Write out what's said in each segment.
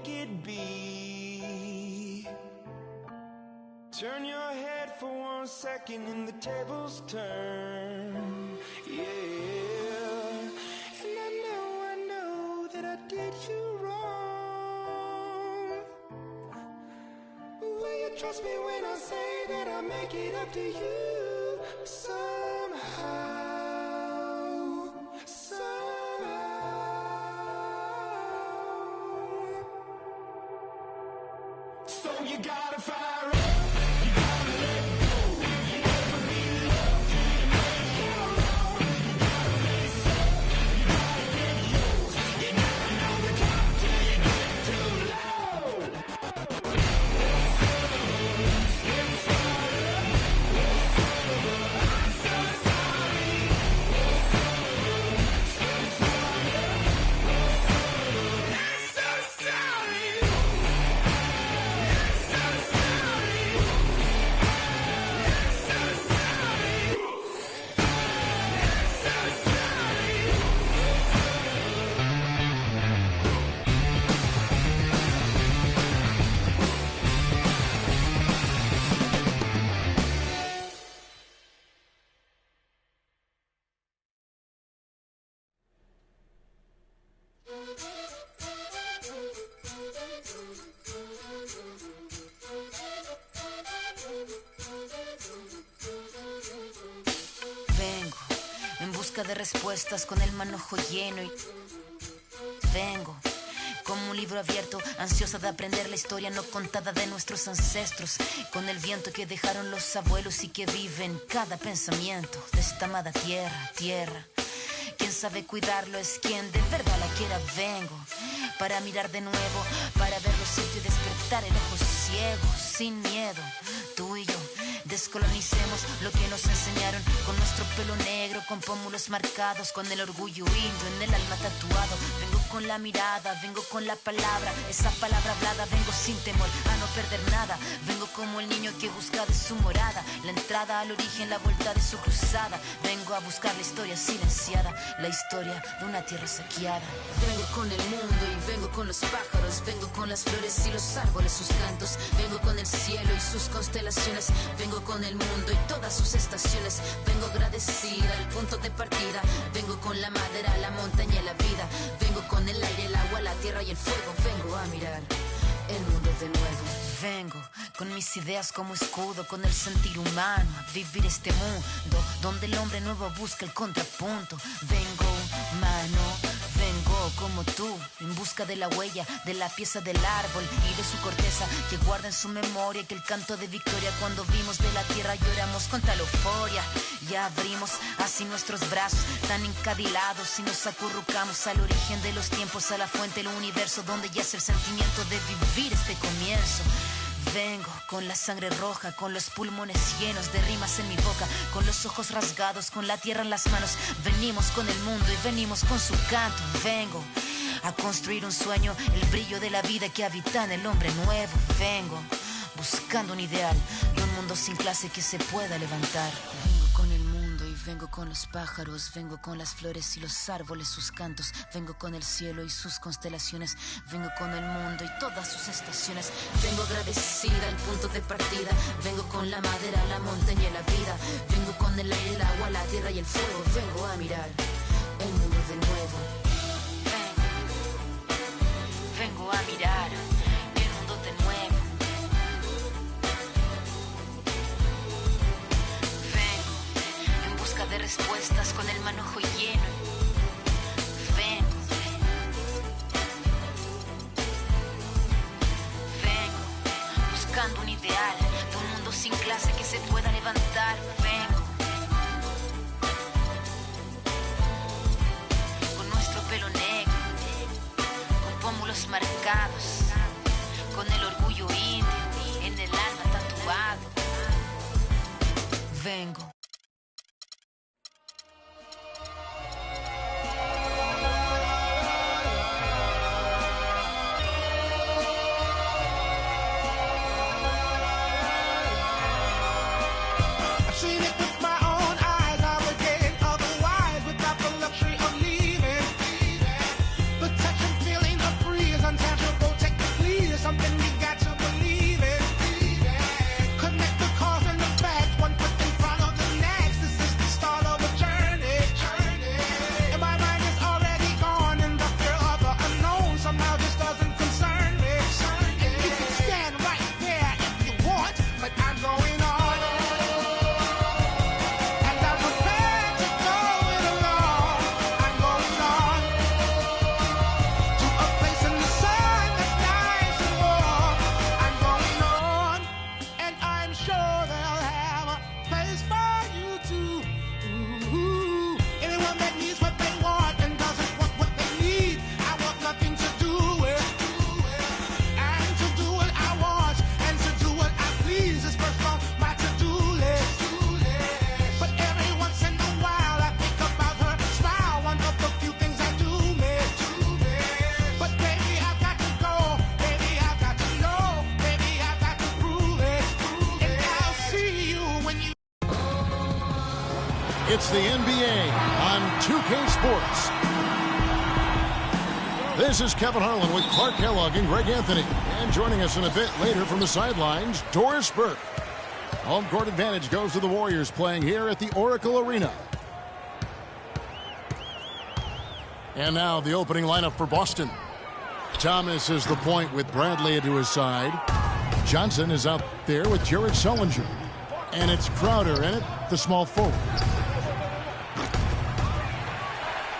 make it be. Turn your head for 1 second and the tables turn. Yeah. And I know that I did you wrong. Will you trust me when I say that I'll make it up to you somehow? So you gotta fire up, you gotta let go, you never be loved till you make it wrong. You gotta face up, you gotta get yours, you never know the top till you get too low. Get started, I'm so sorry. Get started, I'm so sorry. Vengo en busca de respuestas con el manojo lleno y vengo como un libro abierto, ansiosa de aprender la historia no contada de nuestros ancestros, con el viento que dejaron los abuelos y que vive en cada pensamiento de esta amada tierra. Quien sabe cuidarlo es quien de verdad la quiera. Vengo para mirar de nuevo, para ver lo cierto y despertar el ojo ciego, sin miedo. Tú y yo descolonicemos lo que nos enseñaron, con nuestro pelo negro, con pómulos marcados, con el orgullo indio en el alma tatuado. Vengo con la mirada, vengo con la palabra, esa palabra hablada. Vengo sin temor a no perder nada. Vengo como el niño que busca de su morada la entrada al origen, la vuelta de su cruzada. Vengo a buscar la historia silenciada, la historia de una tierra saqueada. Vengo con el mundo y vengo con los pájaros, vengo con las flores y los árboles, sus cantos. Vengo con el cielo y sus constelaciones, vengo con el mundo y todas sus estaciones. Vengo agradecida al punto de partida, vengo con la madera, la montaña y la vida. Vengo con el aire, el agua, la tierra y el fuego. Vengo a mirar el mundo de nuevo. Vengo con mis ideas como escudo, con el sentir humano, a vivir este mundo donde el hombre nuevo busca el contrapunto. Vengo humano, vengo como tú, en busca de la huella, de la pieza del árbol y de su corteza, que guarda en su memoria que el canto de victoria cuando vimos de la tierra lloramos con tal euforia. Ya abrimos así nuestros brazos tan encadilados y nos acurrucamos al origen de los tiempos, a la fuente del universo donde yace el sentimiento de vivir este comienzo. Vengo con la sangre roja, con los pulmones llenos de rimas en mi boca, con los ojos rasgados, con la tierra en las manos. Venimos con el mundo y venimos con su canto. Vengo a construir un sueño, el brillo de la vida que habita en el hombre nuevo. Vengo buscando un ideal de un mundo sin clase que se pueda levantar. Vengo con el mundo y vengo con los pájaros, vengo con las flores y los árboles, sus cantos. Vengo con el cielo y sus constelaciones, vengo con el mundo y todas sus estaciones. Vengo agradecida al punto de partida, vengo con la madera, la montaña y la vida. Vengo con el aire, el agua, la tierra y el fuego. Vengo a mirar el mundo de nuevo. Vengo a mirar el mundo de nuevo. Vengo en busca de respuestas con el manojo lleno. Vengo buscando un ideal de un mundo sin clase que se pueda levantar. Vengo con nuestro pelo negro, con pómulos marcados, con el orgullo indio en el alma tatuado. Vengo. Tangible, take the It's the NBA on 2K Sports. This is Kevin Harlan with Clark Kellogg and Greg Anthony. And joining us in a bit later from the sidelines, Doris Burke. Home court advantage goes to the Warriors playing here at the Oracle Arena. And now the opening lineup for Boston. Thomas is the point with Bradley to his side. Johnson is out there with Jared Sullinger. And it's Crowder in it, the small forward.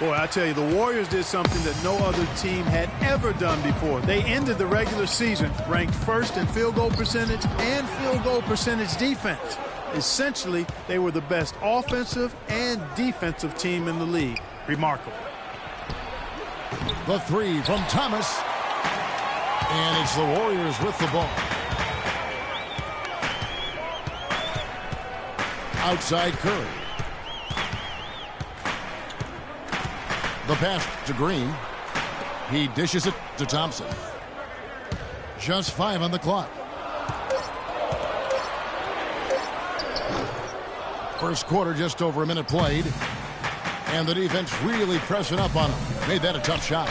Boy, I tell you, the Warriors did something that no other team had ever done before. They ended the regular season ranked first in field goal percentage and field goal percentage defense. Essentially, they were the best offensive and defensive team in the league. Remarkable. The three from Thomas. And it's the Warriors with the ball. Outside Curry. The pass to Green. He dishes it to Thompson. Just 5 on the clock. First quarter, just over a minute played. And the defense really pressing up on him. Made that a tough shot.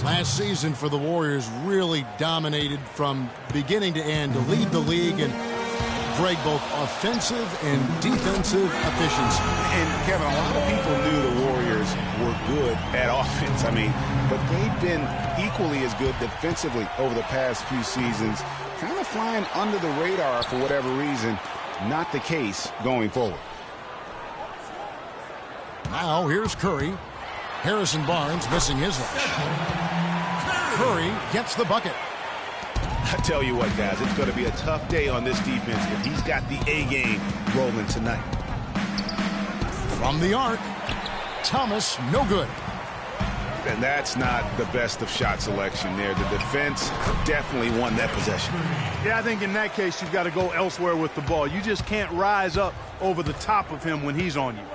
Last season for the Warriors really dominated from beginning to end to lead the league and break both offensive and defensive efficiency. And Kevin, a lot of people knew the Warriors were good at offense. But they've been equally as good defensively over the past few seasons. Kind of flying under the radar for whatever reason. Not the case going forward. Now here's Curry. Harrison Barnes missing his rush. Curry gets the bucket. I tell you what, guys, it's going to be a tough day on this defense if he's got the A game rolling tonight. From the arc, Thomas, no good. And that's not the best of shot selection there. The defense definitely won that possession. Yeah, I think in that case, you've got to go elsewhere with the ball. You just can't rise up over the top of him when he's on you.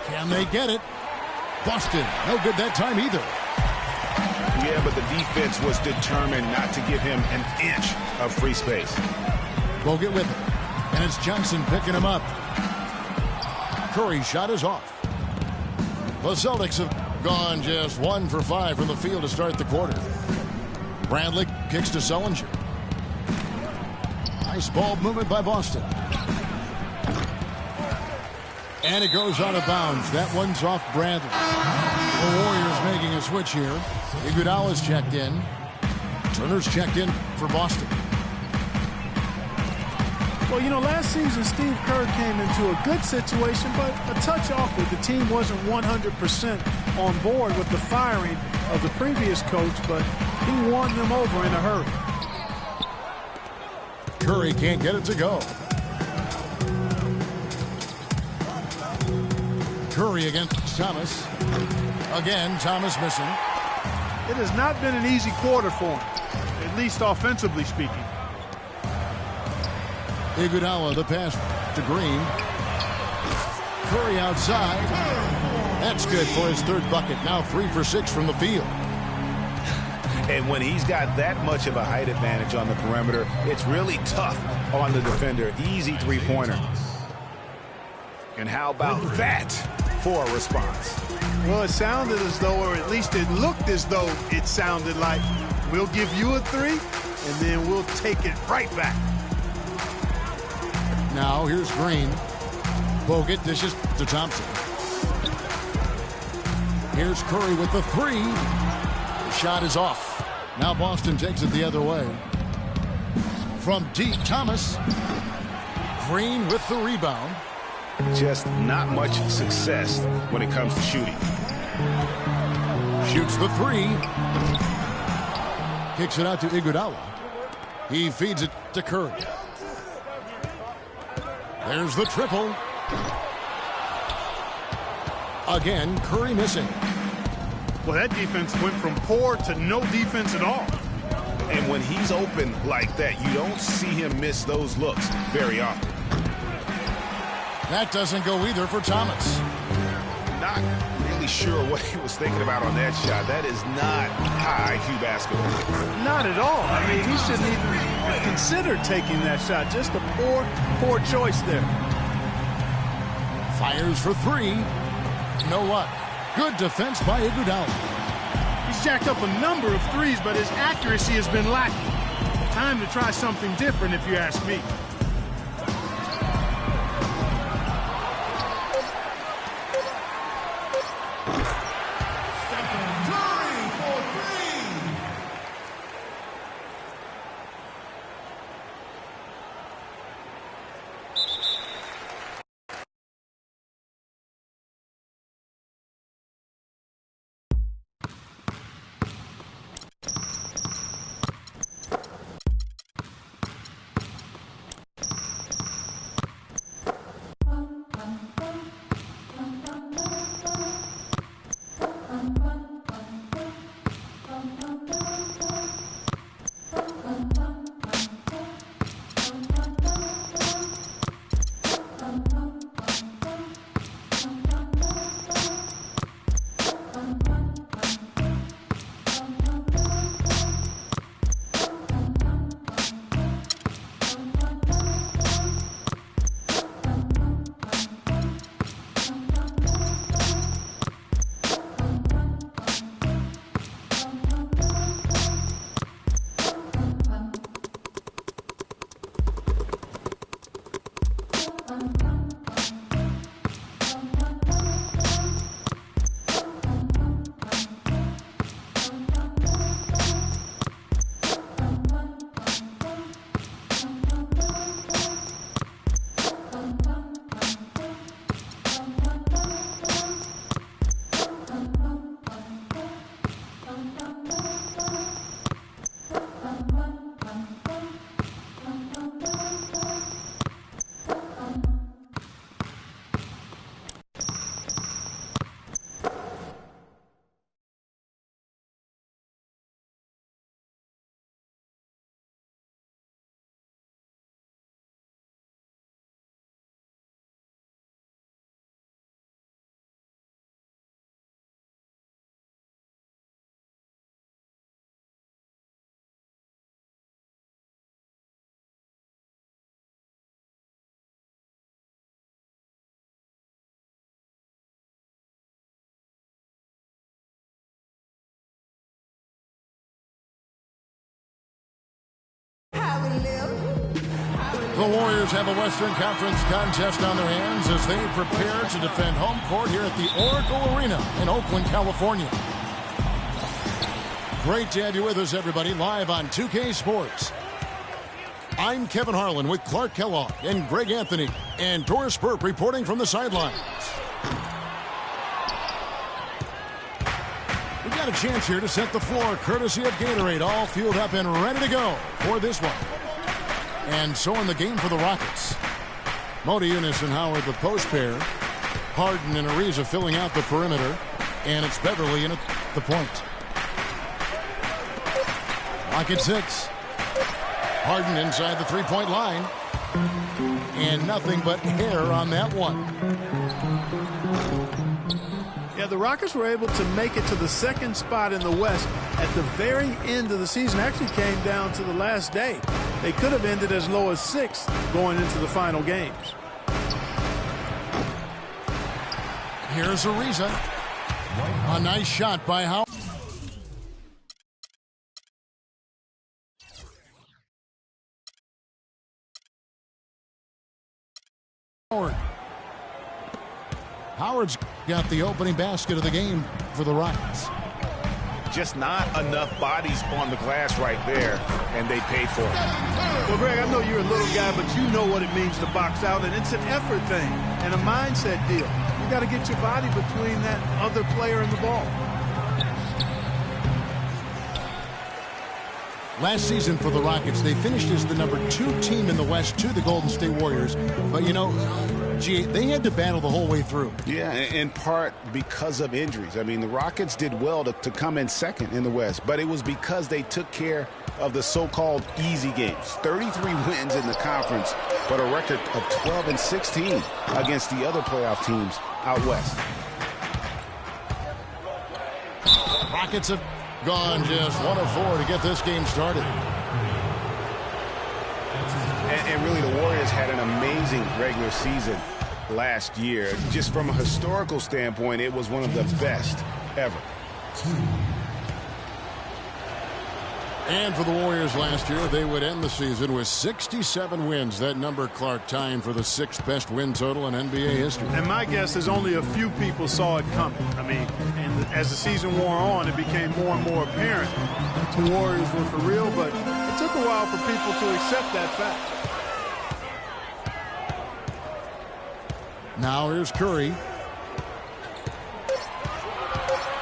Can they get it? Boston, no good that time either. Yeah, but the defense was determined not to give him an inch of free space. We'll get with it. And it's Johnson picking him up. Curry's shot is off. The Celtics have gone just 1 for 5 from the field to start the quarter. Bradley kicks to Sullinger. Nice ball movement by Boston. And it goes out of bounds. That one's off Bradley. The Warriors making a switch here. Iguodala's checked in. Turner's checked in for Boston. Well, last season Steve Kerr came into a good situation, but a touch awkward. The team wasn't 100% on board with the firing of the previous coach, but he won them over in a hurry. Curry can't get it to go. Curry against Thomas. Again, Thomas missing. It has not been an easy quarter for him, at least offensively speaking. Iguodala, the pass to Green. Curry outside. That's good for his third bucket. Now 3 for 6 from the field. And when he's got that much of a height advantage on the perimeter, it's really tough on the defender. Easy three-pointer. And how about that for a response? Well, it sounded as though, or at least it looked as though it sounded like, we'll give you a 3, and then we'll take it right back. Now here's Green. Bogut dishes to Thompson. Here's Curry with the 3. The shot is off. Now Boston takes it the other way. From deep, Thomas. Green with the rebound. Just not much success when it comes to shooting. Shoots the 3. Kicks it out to Iguodala. He feeds it to Curry. There's the triple. Again, Curry missing. Well, that defense went from poor to no defense at all. And when he's open like that, you don't see him miss those looks very often. That doesn't go either for Thomas. Not really really sure what he was thinking about on that shot. That is not high IQ basketball. Not at all. I mean, he shouldn't even have considered taking that shot. Just a poor choice there. Fires for three. No luck. Good defense by Iguodala. He's jacked up a number of threes, but his accuracy has been lacking. Time to try something different, if you ask me. The Warriors have a Western Conference contest on their hands as they prepare to defend home court here at the Oracle Arena in Oakland, California. Great to have you with us, everybody, live on 2K Sports. I'm Kevin Harlan with Clark Kellogg and Greg Anthony and Doris Burke reporting from the sidelines. We've got a chance here to set the floor courtesy of Gatorade, all fueled up and ready to go for this one. And so in the game for the Rockets. Modiunas and Howard, the post pair. Harden and Ariza filling out the perimeter. And it's Beverly in at the point. Rocket 6. Harden inside the three-point line. And nothing but air on that one. Yeah, the Rockets were able to make it to the second spot in the West at the very end of the season. Actually came down to the last day. They could have ended as low as 6th going into the final games. Here's Ariza. A nice shot by Howard. Howard's got the opening basket of the game for the Rockets. Just not enough bodies on the glass right there, and they paid for it. Well, Greg, I know you're a little guy, but you know what it means to box out, and it's an effort thing and a mindset deal. You got to get your body between that other player and the ball. Last season for the Rockets, they finished as the number 2 team in the West to the Golden State Warriors. But, you know, they had to battle the whole way through. Yeah, in part because of injuries. I mean, the Rockets did well to come in second in the West, but it was because they took care of the so-called easy games. 33 wins in the conference, but a record of 12-16 against the other playoff teams out West. Rockets have gone just 1 of 4 to get this game started. And really, the Warriors had an amazing regular season last year. Just from a historical standpoint, it was one of the best ever. And for the Warriors last year, they would end the season with 67 wins. That number, Clark, tying for the 6th best win total in NBA history. And my guess is only a few people saw it coming. I mean, and as the season wore on, it became more and more apparent that the Warriors were for real, but it took a while for people to accept that fact. Now here's Curry.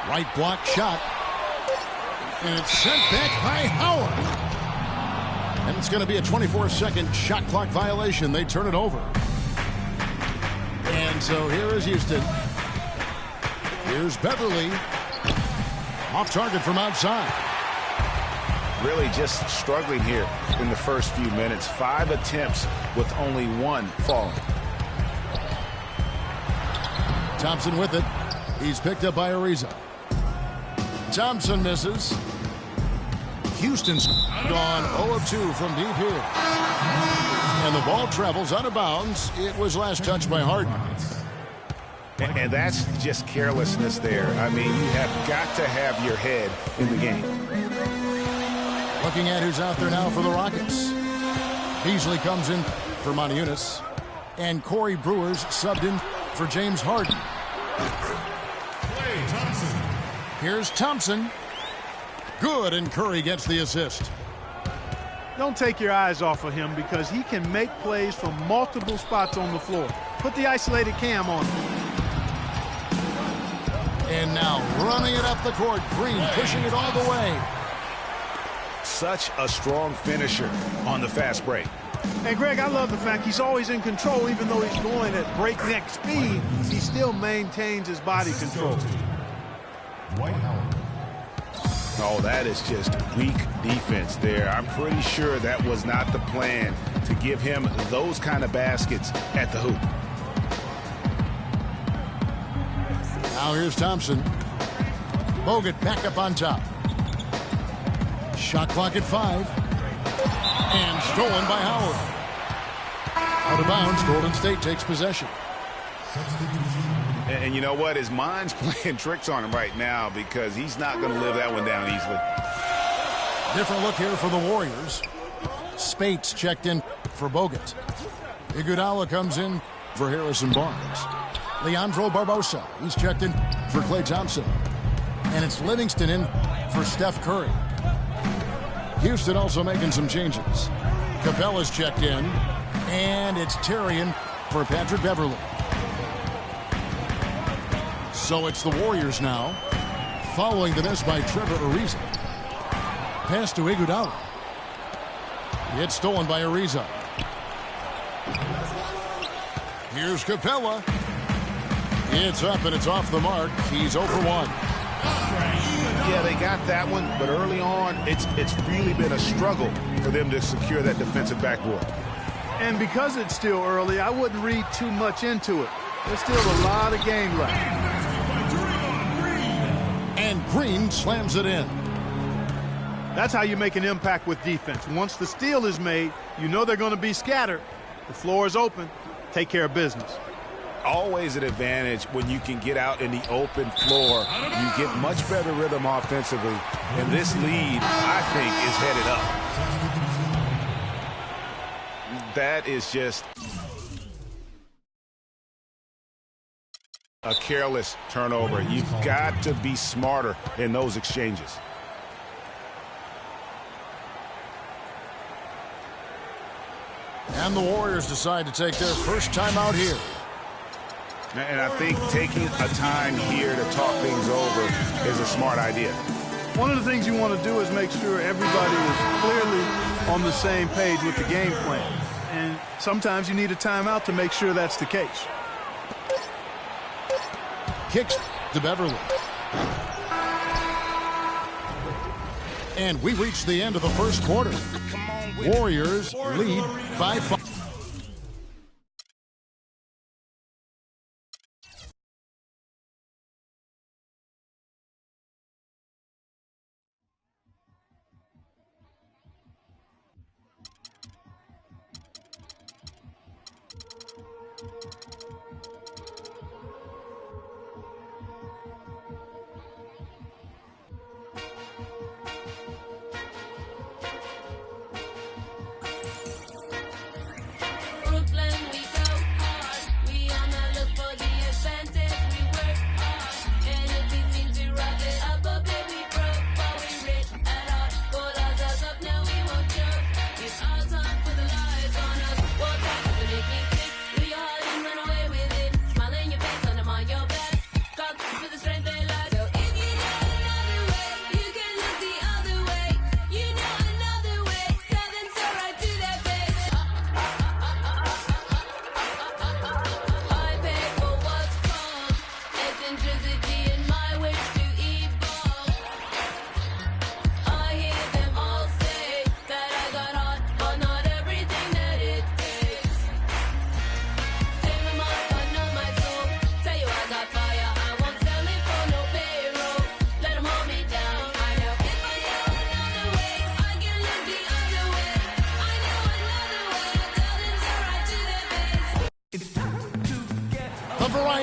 Right block shot. And it's sent back by Howard. And it's going to be a 24-second shot clock violation. They turn it over. And so here is Houston. Here's Beverly. Off target from outside. Really just struggling here in the first few minutes. 5 attempts with only 1 falling. Thompson with it. He's picked up by Ariza. Thompson misses. Houston's gone 0 of 2 from deep here. And the ball travels out of bounds. It was last touched by Harden. And that's just carelessness there. I mean, you have got to have your head in the game. Looking at who's out there now for the Rockets. Beasley comes in for Moniunas. And Corey Brewer's subbed in for James Harden. Here's Thompson. Good, and Curry gets the assist. Don't take your eyes off of him because he can make plays from multiple spots on the floor. Put the isolated cam on him. And now running it up the court. Green pushing it all the way. Such a strong finisher on the fast break. And Greg, I love the fact he's always in control. Even though he's going at breakneck speed, he still maintains his body control. Oh, that is just weak defense there. I'm pretty sure that was not the plan to give him those kind of baskets at the hoop. Now here's Thompson. Bogut back up on top. Shot clock at 5. And stolen by Howard. Out of bounds, Golden State takes possession. And you know what? His mind's playing tricks on him right now because he's not going to live that one down easily. Different look here for the Warriors. Spates checked in for Bogut. Iguodala comes in for Harrison Barnes. Leandro Barbosa, he's checked in for Klay Thompson. And it's Livingston in for Steph Curry. Houston also making some changes. Capella's checked in. And it's Terry in for Patrick Beverly. So it's the Warriors now, following the miss by Trevor Ariza. Pass to Iguodala. It's stolen by Ariza. Here's Capella. It's up and it's off the mark. He's 0 for 1. Yeah, they got that one, but early on, it's really been a struggle for them to secure that defensive backboard. And because it's still early, I wouldn't read too much into it. There's still a lot of game left. And Green slams it in. That's how you make an impact with defense. Once the steal is made, you know they're going to be scattered. The floor is open. Take care of business. Always an advantage when you can get out in the open floor. You get much better rhythm offensively. And this lead, I think, is headed up. That is just a careless turnover. You've got to be smarter in those exchanges. And the Warriors decide to take their first time out here. And I think taking a time here to talk things over is a smart idea. One of the things you want to do is make sure everybody is clearly on the same page with the game plan. And sometimes you need a timeout to make sure that's the case. Kicks to Beverly. And we reach the end of the first quarter. Warriors lead by 5.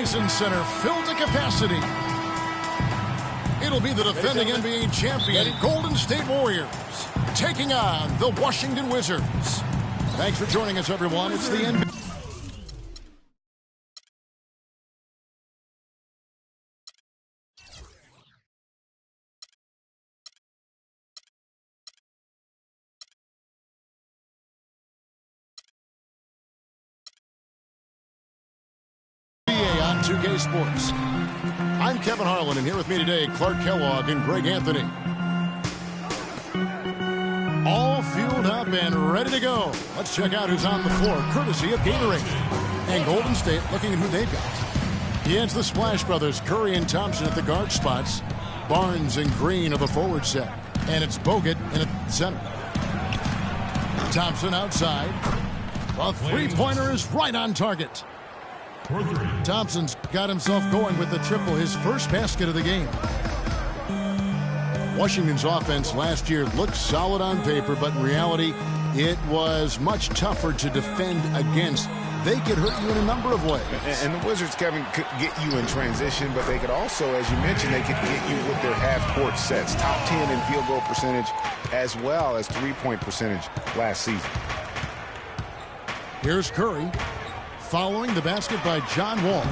Verizon Center filled to capacity. It'll be the defending NBA champion Golden State Warriors taking on the Washington Wizards. Thanks for joining us, everyone. It's the NBA. On 2K Sports. I'm Kevin Harlan, and here with me today, Clark Kellogg and Greg Anthony. All fueled up and ready to go. Let's check out who's on the floor, courtesy of Gatorade. And Golden State looking at who they've got. Against the Splash Brothers, Curry and Thompson at the guard spots. Barnes and Green are the forward set. And it's Bogut in the center. Thompson outside. A three-pointer is right on target. Thompson's got himself going with the triple, his first basket of the game. Washington's offense last year looked solid on paper, but in reality, it was much tougher to defend against. They could hurt you in a number of ways. And the Wizards, Kevin, could get you in transition, but they could also, as you mentioned, they could get you with their half-court sets. Top 10 in field goal percentage as well as three-point percentage last season. Here's Curry. Following the basket by John Wall.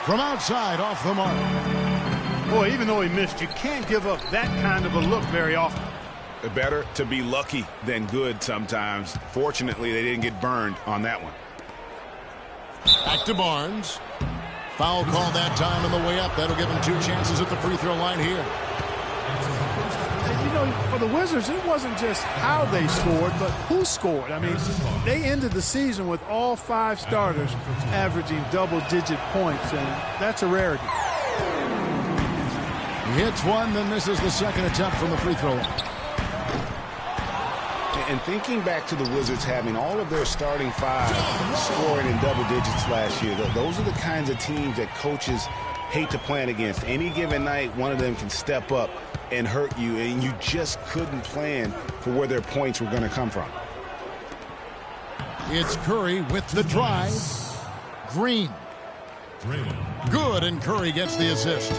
From outside, off the mark. Boy, even though he missed, you can't give up that kind of a look very often. Better to be lucky than good sometimes. Fortunately, they didn't get burned on that one. Back to Barnes. Foul call that time on the way up. That'll give him two chances at the free throw line here. You know, for the Wizards, it wasn't just how they scored, but who scored. I mean, they ended the season with all five starters averaging double-digit points, and that's a rarity. He hits one, then misses the second attempt from the free throw line. And thinking back to the Wizards having all of their starting five scoring in double digits last year, those are the kinds of teams that coaches hate to plan against. Any given night, one of them can step up and hurt you, and you just couldn't plan for where their points were going to come from. It's Curry with the drive. Green. Good, and Curry gets the assist.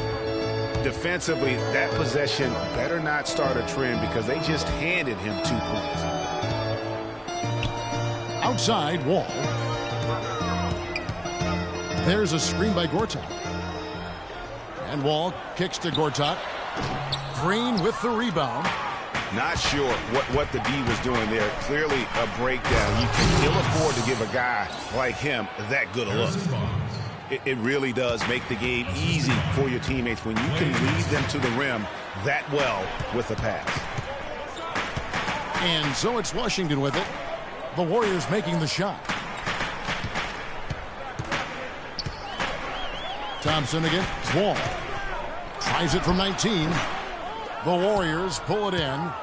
Defensively, that possession better not start a trend because they just handed him 2 points. Outside, Wall. There's a screen by Gortat. And Wall kicks to Gortat. Green with the rebound. Not sure what the D was doing there. Clearly a breakdown. You can ill afford to give a guy like him that good a look. It really does make the game easy for your teammates when you can lead them to the rim that well with a pass. And so it's Washington with it. The Warriors making the shot. Thompson against Wall. Tries it from 19. The Warriors pull it in. Well,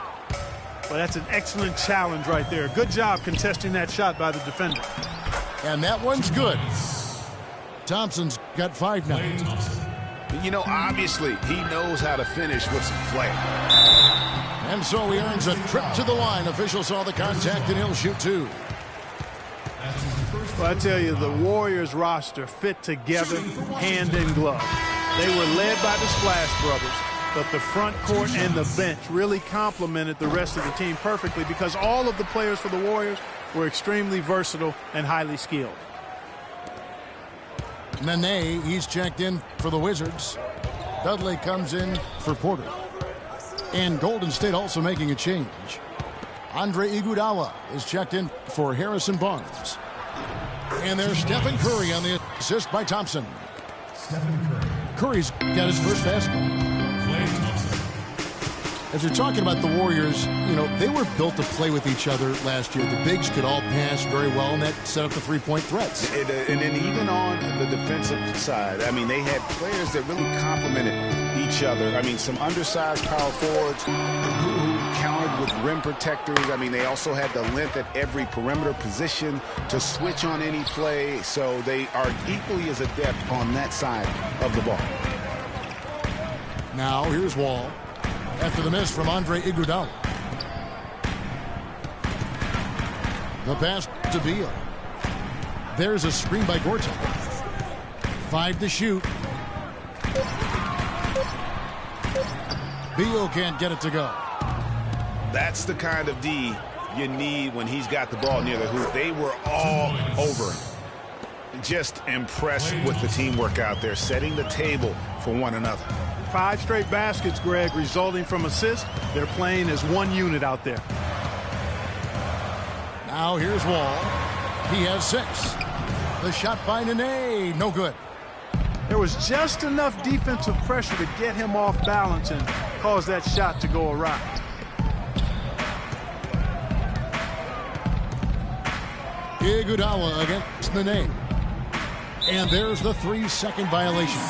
that's an excellent challenge right there. Good job contesting that shot by the defender. And that one's good. Thompson's got 5 now. You know, obviously, he knows how to finish with some flair. And so he earns a trip to the line. Officials saw the contact, and he'll shoot 2. Well, I tell you, the Warriors roster fit together hand in glove. They were led by the Splash Brothers, but the front court and the bench really complemented the rest of the team perfectly because all of the players for the Warriors were extremely versatile and highly skilled. Nene, he's checked in for the Wizards. Dudley comes in for Porter. And Golden State also making a change. Andre Iguodala is checked in for Harrison Barnes. And there's Stephen Curry on the assist by Thompson. Curry's got his first basket. As you're talking about the Warriors, you know, they were built to play with each other last year. The bigs could all pass very well, and that set up the three-point threats. And then even on the defensive side, I mean, they had players that really complemented each other. I mean, some undersized power forwards who countered with rim protectors. I mean, they also had the length at every perimeter position to switch on any play. So they are equally as adept on that side of the ball. Now, here's Wall. After the miss from Andre Iguodala. The pass to Beal. There's a screen by Gortat. 5 to shoot. Beal can't get it to go. That's the kind of D you need when he's got the ball near the hoop. They were all over. Just impressed with the teamwork out there, setting the table for one another. 5 straight baskets, Greg, resulting from assists. They're playing as one unit out there. Now here's Wall. He has 6. The shot by Nene, no good. There was just enough defensive pressure to get him off balance and cause that shot to go awry. Iguodala against Nene. And there's the 3-second violation.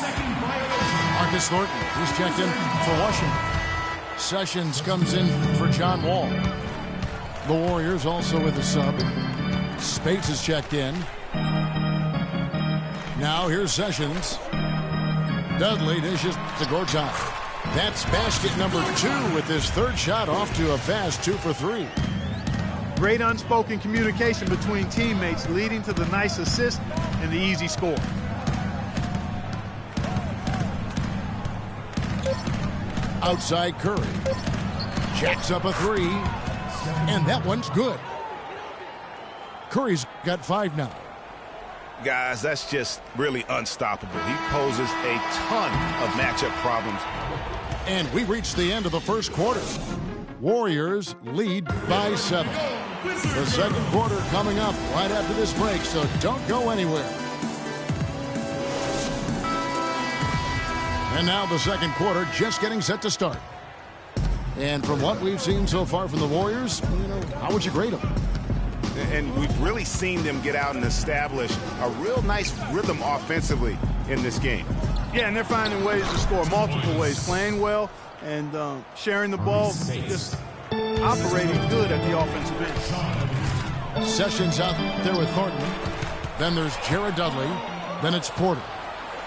Marcus Thornton, he's checked in for Washington. Sessions comes in for John Wall. The Warriors also with a sub. Spates is checked in. Now here's Sessions. Dudley dishes to Gortat. That's basket number 2 with his 3rd shot off to a fast 2 for 3. Great unspoken communication between teammates leading to the nice assist and the easy score. Outside Curry. Jacks up a 3. And that one's good. Curry's got 5 now. Guys, that's just really unstoppable. He poses a ton of matchup problems. And we reached the end of the first quarter. Warriors lead by 7. The second quarter coming up right after this break, so don't go anywhere. And now the second quarter just getting set to start. And from what we've seen so far from the Warriors, how would you grade them? And we've really seen them get out and establish a real nice rhythm offensively in this game. Yeah, and they're finding ways to score multiple ways, playing well and sharing the ball, just operating good at the offensive end. Sessions out there with Thornton. Then there's Jared Dudley. Then it's Porter.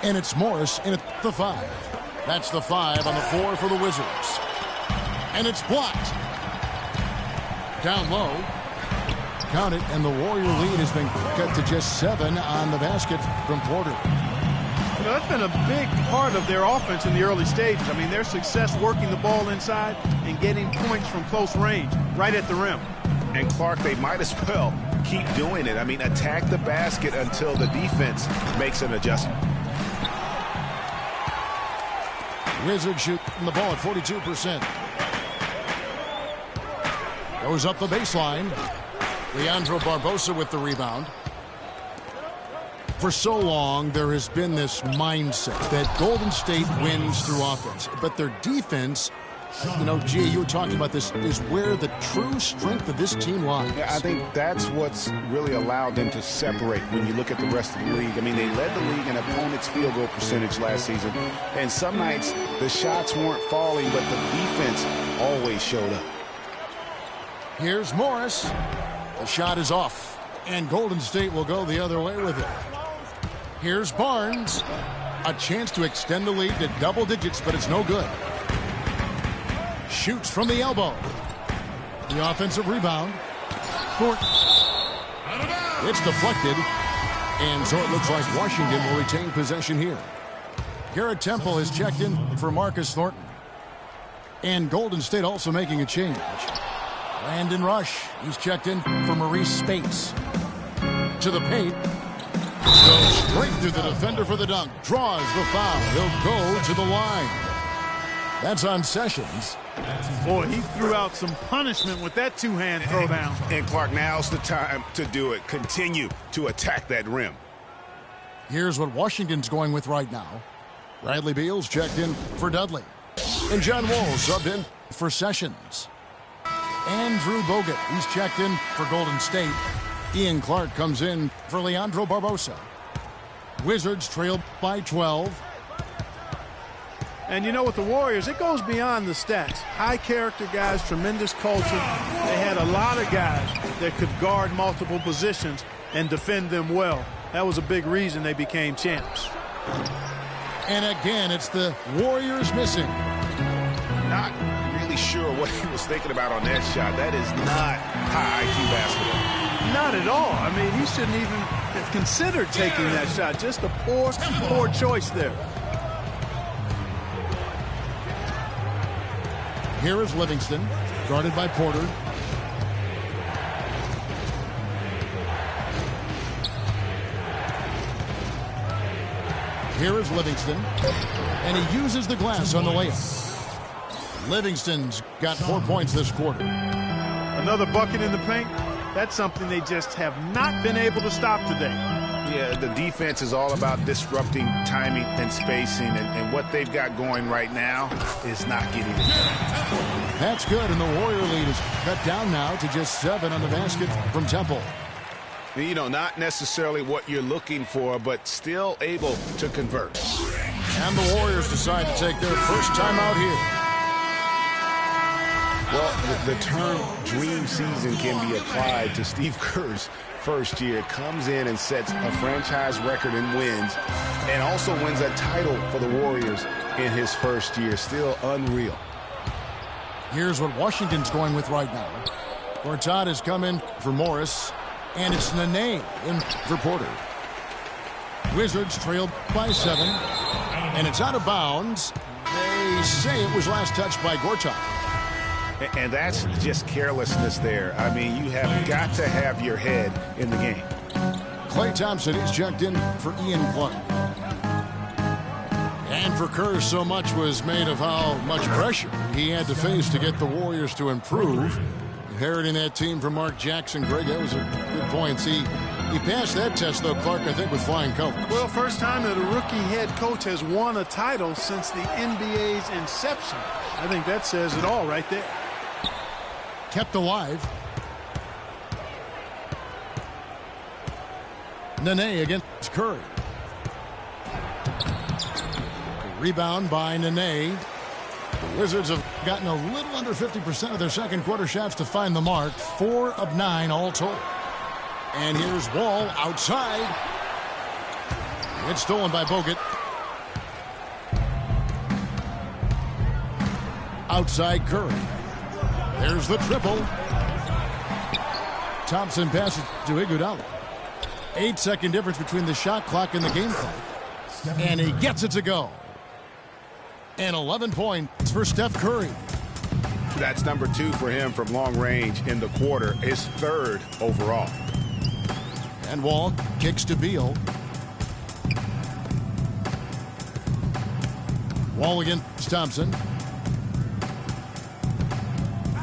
And it's Morris in at the 5. That's the 5 on the floor for the Wizards. And it's blocked. Down low. Count it, and the Warrior lead has been cut to just 7 on the basket from Porter. You know, that's been a big part of their offense in the early stages. I mean, their success working the ball inside and getting points from close range, right at the rim. And Clark, they might as well keep doing it. I mean, attack the basket until the defense makes an adjustment. Wizards shooting the ball at 42%. Goes up the baseline. Leandro Barbosa with the rebound. For so long, there has been this mindset that Golden State wins through offense. But their defense, G, you were talking about this, is where the true strength of this team lies. Yeah, I think that's what's really allowed them to separate when you look at the rest of the league. I mean, they led the league in opponents' field goal percentage last season. And some nights, the shots weren't falling, but the defense always showed up. Here's Morris. The shot is off, and Golden State will go the other way with it. Here's Barnes. A chance to extend the lead to double digits, but it's no good. Shoots from the elbow. The offensive rebound. Thornton. It's deflected, and so it looks like Washington will retain possession here. Garrett Temple has checked in for Marcus Thornton. And Golden State also making a change. Brandon Rush, he's checked in for Maurice Spates. To the paint. Goes straight through the defender for the dunk. Draws the foul. He'll go to the line. That's on Sessions. Boy, he threw out some punishment with that two-hand throwdown. And Clark, now's the time to do it. Continue to attack that rim. Here's what Washington's going with right now. Bradley Beal's checked in for Dudley. And John Wall subbed in for Sessions. Andrew Bogut, he's checked in for Golden State. Ian Clark comes in for Leandro Barbosa. Wizards trail by 12. And you know, with the Warriors, it goes beyond the stats. High character guys, tremendous culture. They had a lot of guys that could guard multiple positions and defend them well. That was a big reason they became champs. And again, it's the Warriors missing. Not really sure what he was thinking about on that shot. That is not high IQ basketball. Not at all. I mean, he shouldn't even have considered taking that shot. Just a poor choice there. Here is Livingston, guarded by Porter. Here is Livingston, and he uses the glass on the layup. Livingston's got 4 points this quarter. Another bucket in the paint. That's something they just have not been able to stop today. Yeah, the defense is all about disrupting timing and spacing, and what they've got going right now is not getting it done. That's good, and the Warrior lead is cut down now to just 7 on the basket from Temple. You know, not necessarily what you're looking for, but still able to convert. And the Warriors decide to take their first time out here. Well, the term dream season can be applied to Steve Kerr's first year. Comes in and sets a franchise record in wins and also wins a title for the Warriors in his first year. Still unreal. Here's what Washington's going with right now. Gortat has come in for Morris, and it's Nene in for Porter. Wizards trailed by 7, and it's out of bounds. They say it was last touched by Gortat. And that's just carelessness there. I mean, you have got to have your head in the game. Klay Thompson is checked in for Ian Clark. And for Kerr, so much was made of how much pressure he had to face to get the Warriors to improve. Inheriting that team from Mark Jackson. Greg, that was a good point. See, he passed that test, though, Clark, I think, with flying colors. Well, first time that a rookie head coach has won a title since the NBA's inception. I think that says it all right there. Kept alive. Nene against Curry. Rebound by Nene. The Wizards have gotten a little under 50% of their second quarter shots to find the mark. 4 of 9 all told. And here's Wall outside. It's stolen by Bogut. Outside Curry. There's the triple. Thompson passes to Iguodala. 8-second difference between the shot clock and the game clock. And he gets it to go. And 11 points for Steph Curry. That's number 2 for him from long range in the quarter. His 3rd overall. And Wall kicks to Beal. Wall against Thompson.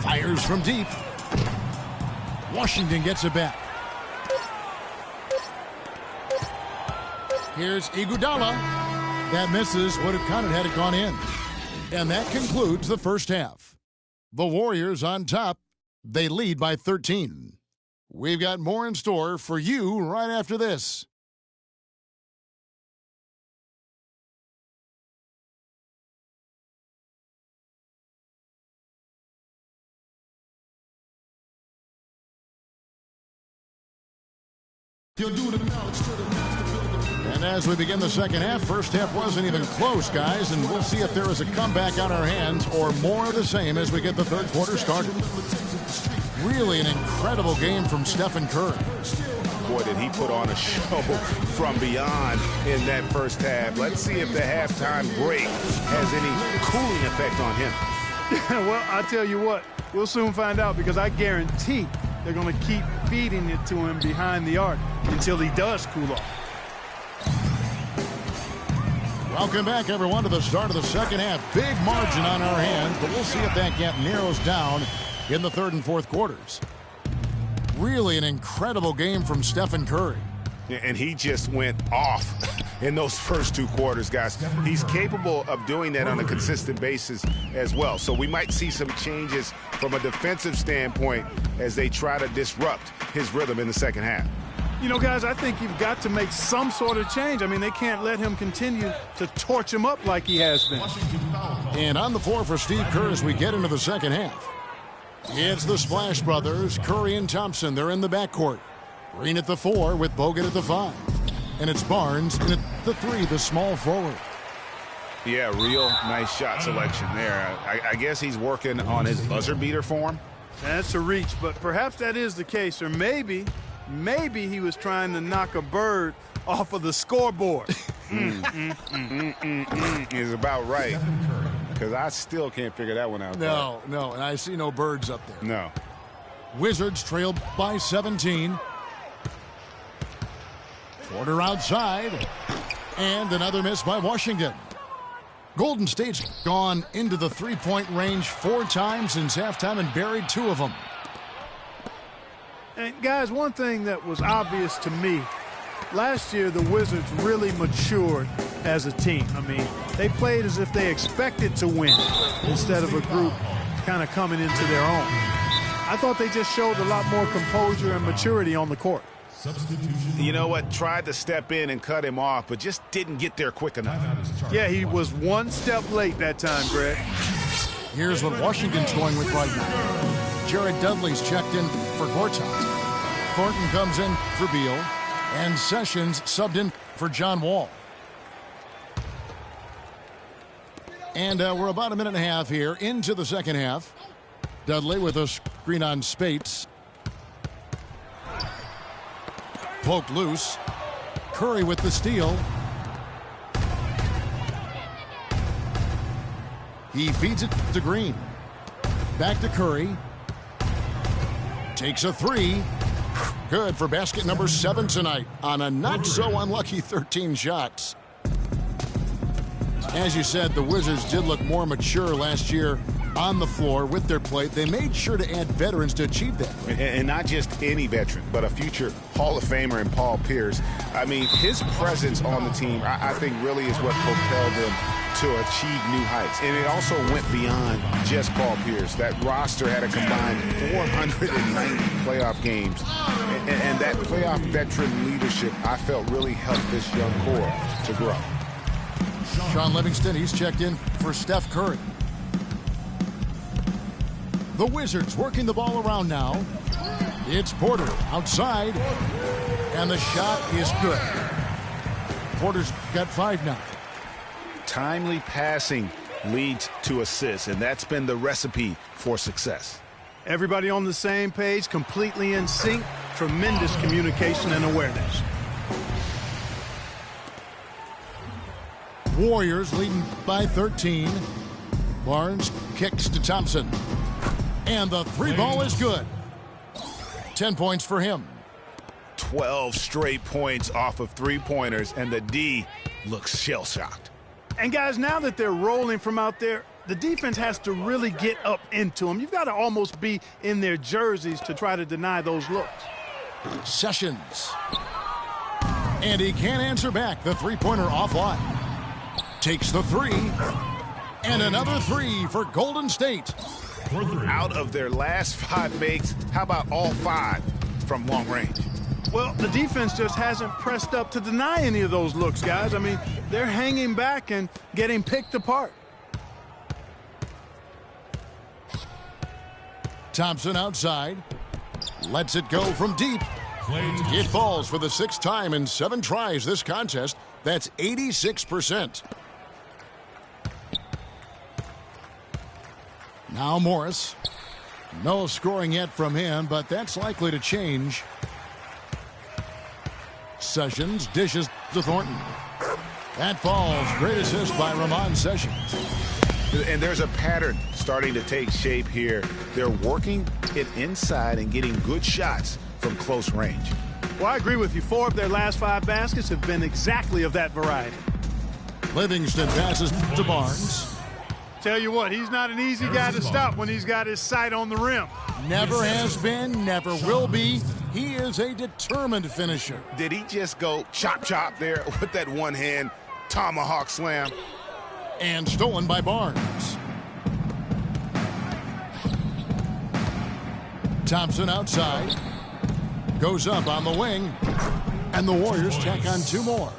Fires from deep. Washington gets it back. Here's Iguodala. That misses. Would have counted had it gone in. And that concludes the first half. The Warriors on top. They lead by 13. We've got more in store for you right after this. And as we begin the second half, first half wasn't even close, guys, and we'll see if there is a comeback on our hands or more of the same as we get the third quarter started. Really an incredible game from Stephen Curry. Boy, did he put on a show from beyond in that first half. Let's see if the halftime break has any cooling effect on him. Well, I'll tell you what, we'll soon find out, because I guarantee they're going to keep feeding it to him behind the arc until he does cool off. Welcome back, everyone, to the start of the second half. Big margin on our hands, but we'll see if that gap narrows down in the third and fourth quarters. Really an incredible game from Stephen Curry. And he just went off in those first 2 quarters, guys. He's capable of doing that on a consistent basis as well. So we might see some changes from a defensive standpoint as they try to disrupt his rhythm in the second half. You know, guys, I think you've got to make some sort of change. I mean, they can't let him continue to torch him up like he has been. And on the floor for Steve Kerr as we get into the second half. It's the Splash Brothers, Curry and Thompson. They're in the backcourt. Green at the 4 with Bogut at the 5. And it's Barnes in at the 3, the small forward. Yeah, real nice shot selection there. I guess he's working on his buzzer beater form. That's a reach, but perhaps that is the case. Or maybe maybe he was trying to knock a bird off of the scoreboard. Is about right. Because I still can't figure that one out. No, and I see no birds up there. No. Wizards trail by 17. Porter outside. And another miss by Washington. Golden State's gone into the three-point range 4 times since halftime and buried 2 of them. And guys, one thing that was obvious to me, last year the Wizards really matured as a team. I mean, they played as if they expected to win instead of a group kind of coming into their own. I thought they just showed a lot more composure and maturity on the court. You know what? Tried to step in and cut him off, but just didn't get there quick enough. Yeah, he was one step late that time, Greg. Here's what Washington's going with right now. Jared Dudley's checked in for Gortat. Thornton comes in for Beal. And Sessions subbed in for John Wall. And we're about a minute and a half here into the second half. Dudley with a screen on Spates. Poked loose. Curry with the steal. He feeds it to Green. Back to Curry. Takes a 3. Good for basket number 7 tonight on a not-so-unlucky 13 shots. As you said, the Wizards did look more mature last year on the floor with their play. They made sure to add veterans to achieve that. And not just any veteran, but a future Hall of Famer in Paul Pierce. I mean, his presence on the team, I think, really is what propelled them to achieve new heights. And it also went beyond just Paul Pierce. That roster had a combined 490 playoff games. And that playoff veteran leadership, I felt, really helped this young core to grow. Sean Livingston, he's checked in for Steph Curry. The Wizards working the ball around now. It's Porter outside. And the shot is good. Porter's got 5 now. Timely passing leads to assists, and that's been the recipe for success. Everybody on the same page, completely in sync, tremendous communication and awareness. Warriors leading by 13. Barnes kicks to Thompson. And the 3 ball is good. 10 points for him. 12 straight points off of 3-pointers, and the D looks shell-shocked. And guys, now that they're rolling from out there, the defense has to really get up into them. You've got to almost be in their jerseys to try to deny those looks. Sessions. And he can't answer back. The 3-pointer offline. Takes the 3. And another 3 for Golden State. Out of their last 5 makes, how about all 5 from long range? Well, the defense just hasn't pressed up to deny any of those looks, guys. I mean, they're hanging back and getting picked apart. Thompson outside. Lets it go from deep. It falls for the 6th time in 7 tries this contest. That's 86%. Now Morris. No scoring yet from him, but that's likely to change. Sessions dishes to Thornton. That falls. Great assist by Ramon Sessions. And there's a pattern starting to take shape here. They're working it inside and getting good shots from close range. Well, I agree with you. 4 of their last 5 baskets have been exactly of that variety. Livingston passes to Barnes. Tell you what, he's not an easy guy to stop when he's got his sight on the rim. Never has been, never will be. He is a determined finisher. Did he just go chop there with that one-hand tomahawk slam? And stolen by Barnes. Thompson outside. Goes up on the wing. And the Warriors tack on 2 more.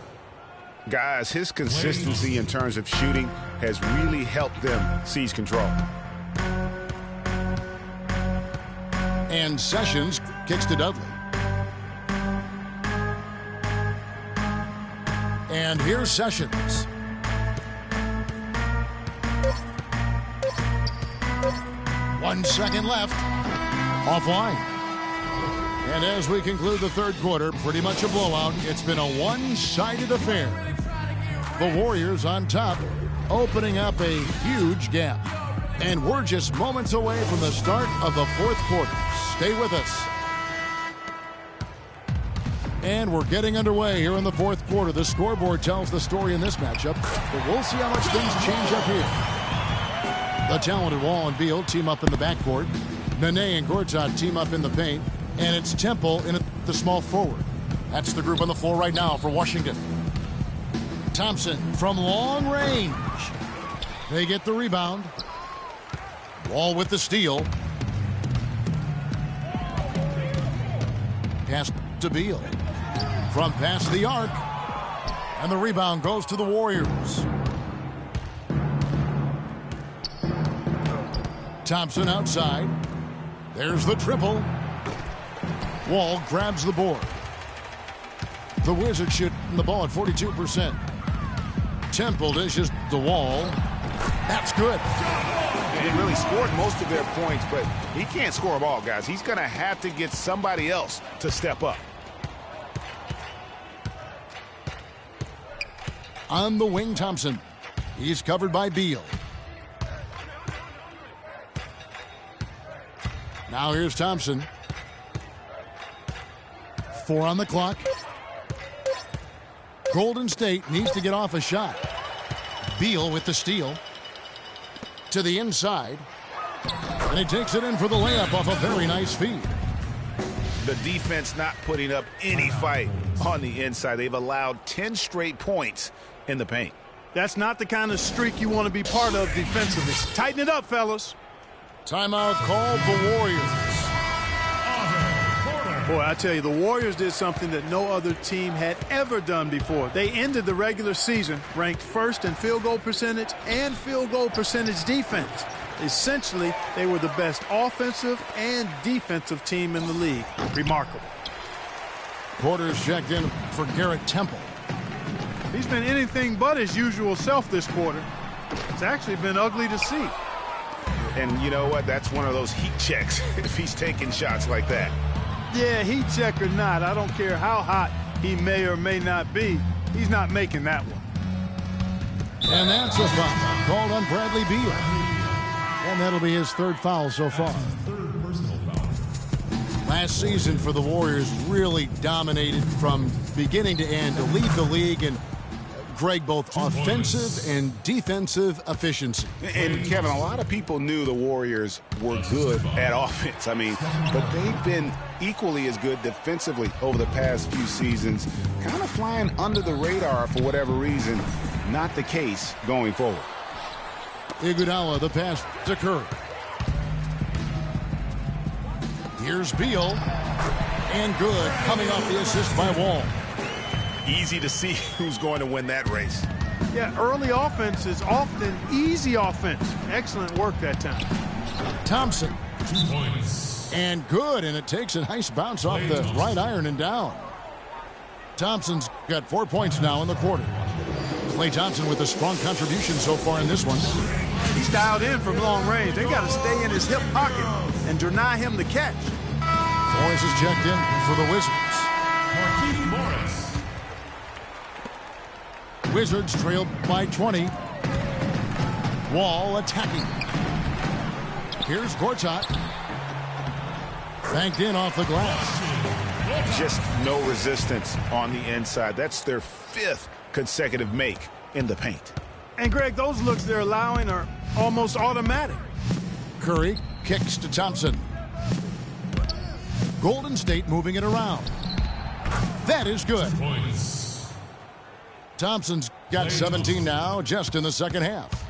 Guys, his consistency in terms of shooting has really helped them seize control. And Sessions kicks to Dudley. And here's Sessions. One second left. Offline. And as we conclude the third quarter, pretty much a blowout. It's been a one-sided affair. The Warriors on top, opening up a huge gap. And we're just moments away from the start of the fourth quarter. Stay with us. And we're getting underway here in the fourth quarter. The scoreboard tells the story in this matchup, but we'll see how much things change up here. The talented Wall and Beal team up in the backcourt. Nene and Gortat team up in the paint. And it's Temple in the small forward. That's the group on the floor right now for Washington. Thompson from long range. They get the rebound. Wall with the steal. Pass to Beal. From past the arc. And the rebound goes to the Warriors. Thompson outside. There's the triple. Wall grabs the board. The Wizards shoot the ball at 42%. Temple dishes the Wall. That's good. He really scored most of their points, but he can't score them all, guys. He's going to have to get somebody else to step up. On the wing, Thompson. He's covered by Beal. Now here's Thompson. 4 on the clock. Golden State needs to get off a shot. Beal with the steal. To the inside. And he takes it in for the layup off a very nice feed. The defense not putting up any fight on the inside. They've allowed 10 straight points in the paint. That's not the kind of streak you want to be part of defensively. Tighten it up, fellas. Timeout called the Warriors. Boy, I tell you, the Warriors did something that no other team had ever done before. They ended the regular season ranked first in field goal percentage and field goal percentage defense. Essentially, they were the best offensive and defensive team in the league. Remarkable. Quarters checked in for Garrett Temple. He's been anything but his usual self this quarter. It's actually been ugly to see. And you know what? That's one of those heat checks if he's taking shots like that. Yeah, heat check or not, I don't care how hot he may or may not be. He's not making that one. And that's a foul called on Bradley Beal. And that'll be his third foul so far. Last season for the Warriors really dominated from beginning to end to lead the league in, Greg, both offensive and defensive efficiency. And Kevin, a lot of people knew the Warriors were good at offense. I mean, but they've been equally as good defensively over the past few seasons, kind of flying under the radar for whatever reason. Not the case going forward. Iguodala, the pass to Curry. Here's Beal. And good, coming off the assist by Wall. Easy to see who's going to win that race. Yeah, early offense is often easy offense. Excellent work that time. Thompson. 2 points. And good, and it takes a nice bounce off the right iron and down. Thompson's got 4 points now in the quarter. Klay Thompson with a strong contribution so far in this one. He's dialed in from long range. They got to stay in his hip pocket and deny him the catch. Morris is checked in for the Wizards. Markieff Morris. Wizards trailed by 20. Wall attacking. Here's Gortat. Banked in off the glass. Just no resistance on the inside. That's their 5th consecutive make in the paint. And, Greg, those looks they're allowing are almost automatic. Curry kicks to Thompson. Golden State moving it around. That is good. Points. Thompson's got 17 now just in the second half.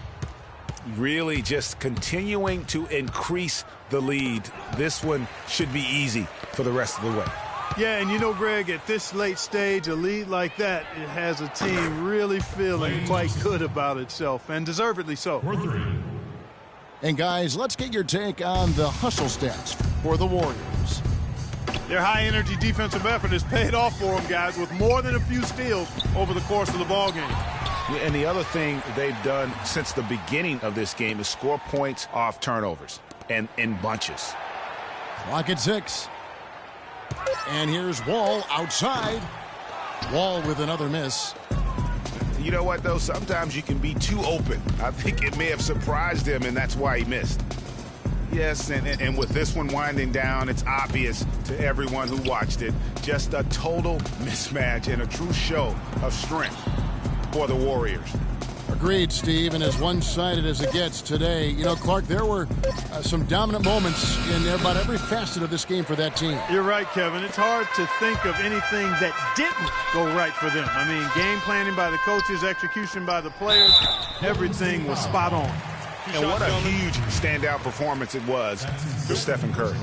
Really just continuing to increase the lead. This one should be easy for the rest of the way. Yeah, and you know, Greg, at this late stage, a lead like that, it has a team really feeling quite good about itself, and deservedly so. 4-3. And guys, let's get your take on the hustle stats for the Warriors. Their high-energy defensive effort has paid off for them, guys, with more than a few steals over the course of the ballgame. And the other thing they've done since the beginning of this game is score points off turnovers and in bunches. Clock at 6. And here's Wall outside. Wall with another miss. You know what, though? Sometimes you can be too open. I think it may have surprised him, and that's why he missed. Yes, and with this one winding down, it's obvious to everyone who watched it. Just a total mismatch and a true show of strength for the Warriors. Agreed, Steve, and as one-sided as it gets today. You know, Clark, there were some dominant moments in about every facet of this game for that team. You're right, Kevin. It's hard to think of anything that didn't go right for them. I mean, game planning by the coaches, execution by the players, everything was spot on. And what a huge standout performance it was for Stephen Curry.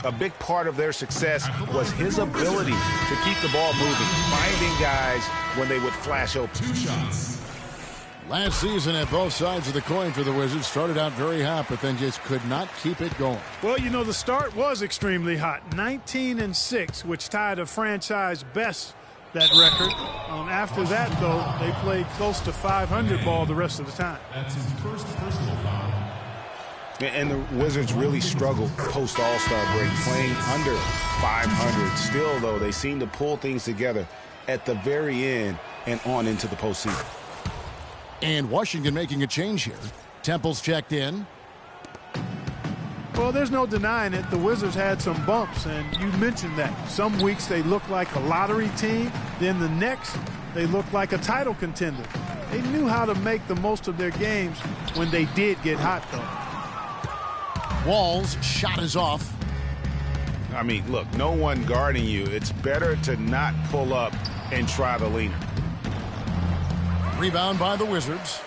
A big part of their success was his ability to keep the ball moving, finding guys when they would flash open. 2 shots. Last season at both sides of the coin for the Wizards started out very hot, but then just could not keep it going. Well, you know, the start was extremely hot. 19-6, which tied a franchise best, that record. After that, though, they played close to 500 ball the rest of the time. That's his first personal foul. And the Wizards really struggled post All-Star break, playing under 500. Still, though, they seem to pull things together at the very end and on into the postseason. And Washington making a change here. Temple's checked in. Well, there's no denying it. The Wizards had some bumps, and you mentioned that. Some weeks they look like a lottery team. Then the next, they look like a title contender. They knew how to make the most of their games when they did get hot, though. Wall's shot is off. I mean, look, no one guarding you. It's better to not pull up and try the leaner. Rebound by the Wizards.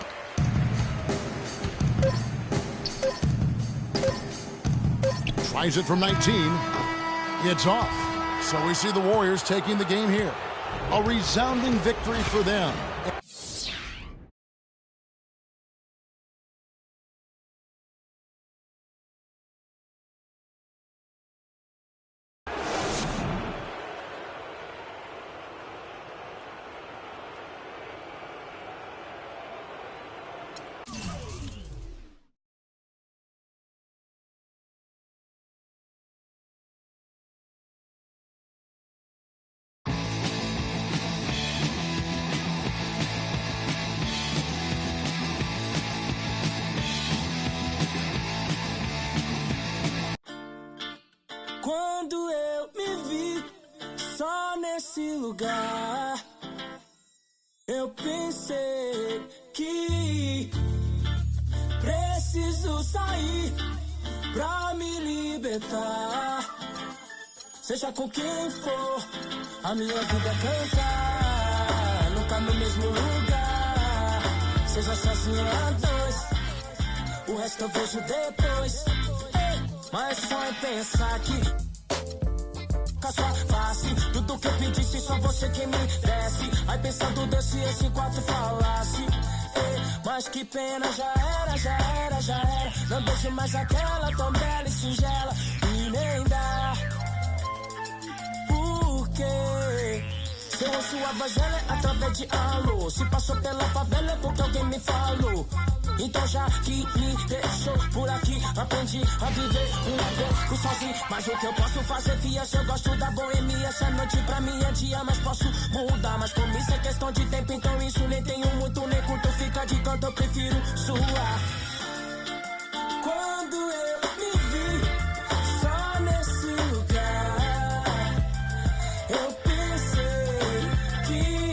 Tries it from 19. It's off. So we see the Warriors taking the game here. A resounding victory for them. Quando eu me vi só nesse lugar, eu pensei que preciso sair pra me libertar. Seja com quem for, a minha vida é cantar, nunca no mesmo lugar. Seja sozinho a dois, o resto eu vejo depois. Mas só em pensar que com a sua face, tudo que eu pedisse, só você que me desse. Aí pensando desse esse quatro falasse. Mas que pena, já era, já era, já era. Não deixo mais aquela tão bela e singela. E nem dá. Por quê? Seu rosto, a voz dela é através de alô. Se passou pela favela é porque alguém me falou. Então já que me deixou por aqui, aprendi a viver um pouco sozinho. Mas o que eu posso fazer, fia, se eu gosto da boemia. Essa noite pra mim é dia, mas posso mudar. Mas como isso é questão de tempo, então isso nem tenho muito, nem curto. Fica de canto, eu prefiro suar. Quando eu me vi só nesse lugar, eu pensei que